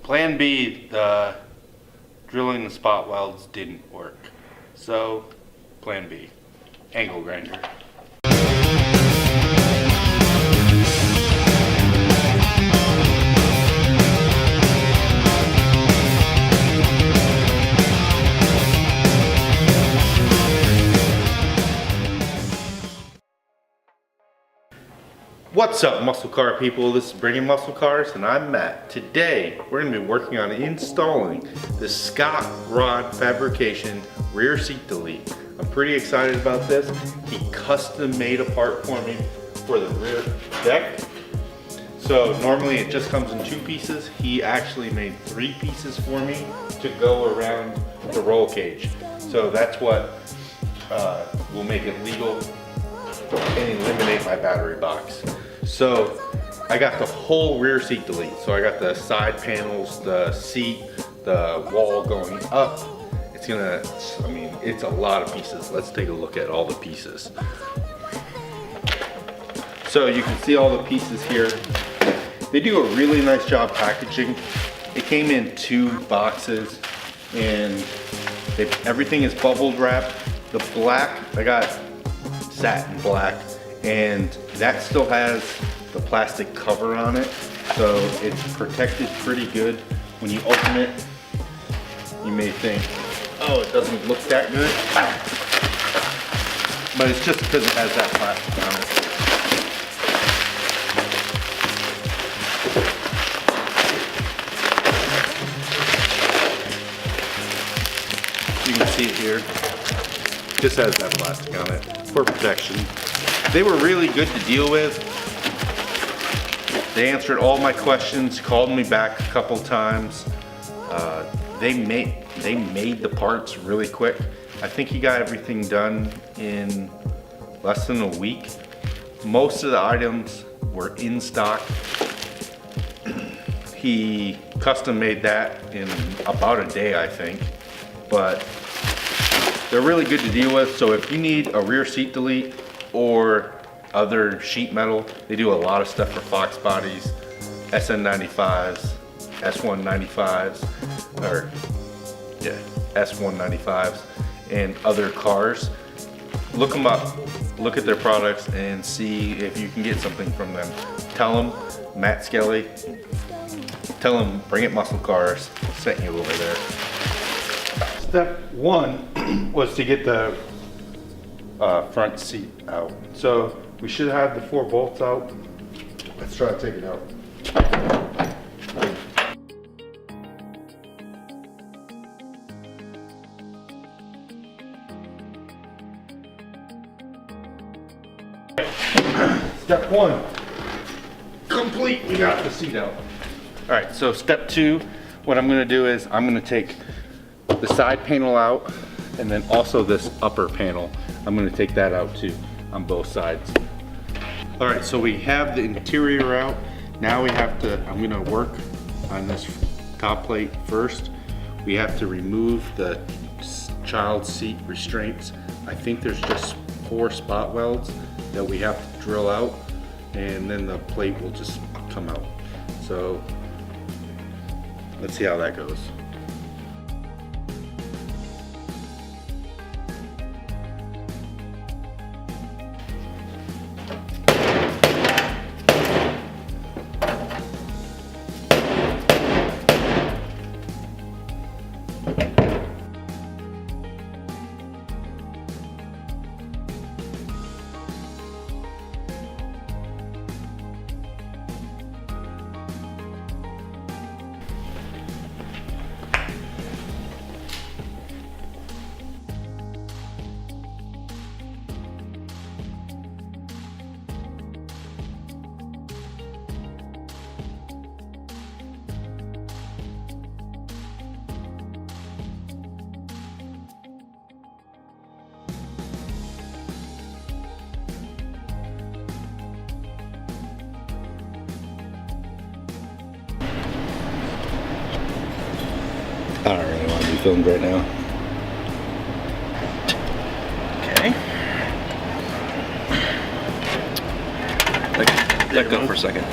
Plan B, the drilling the spot welds didn't work. So, plan B, angle grinder. What's up, muscle car people? This is Bringing Muscle Cars and I'm Matt. Today we're going to be working on installing the Scott Rod Fabrication rear seat delete. I'm pretty excited about this. He custom made a part for me for the rear deck. So normally it just comes in 2 pieces. He actually made 3 pieces for me to go around the roll cage. So that's what will make it legal and eliminate my battery box. So I got the whole rear seat delete. So I got the side panels, the seat, the wall going up. It's gonna, I mean, it's a lot of pieces. Let's take a look at all the pieces. So you can see all the pieces here. They do a really nice job packaging. It came in 2 boxes and everything is bubbled wrapped. The black, I got satin black, and that still has the plastic cover on it, so it's protected pretty good. When you open it, you may think, oh, it doesn't look that good, but it's just because it has that plastic on it. You can see it here. Just has that plastic on it for protection. They were really good to deal with. They answered all my questions, called me back a couple times. They made the parts really quick. I think he got everything done in less than a week. Most of the items were in stock. He custom made that in about a day, I think. But they're really good to deal with. So if you need a rear seat delete or other sheet metal, they do a lot of stuff for Fox bodies, SN95s, S195s, or yeah, S195s, and other cars. Look them up, look at their products, and see if you can get something from them. Tell them Matt Skelly, tell them Bring It Muscle Cars sent you over there. Step 1 was to get the front seat out. So we should have the 4 bolts out. Let's try to take it out. Step 1, complete, we got the seat out. All right, so step 2, what I'm gonna do is I'm gonna take the side panel out, and then also this upper panel. I'm gonna take that out too, on both sides. All right, so we have the interior out. Now we have to, I'm gonna work on this top plate first. We have to remove the child seat restraints. I think there's just 4 spot welds that we have to drill out, and then the plate will just come out. So let's see how that goes. I don't really want to be filmed right now. Okay. Let go for a second.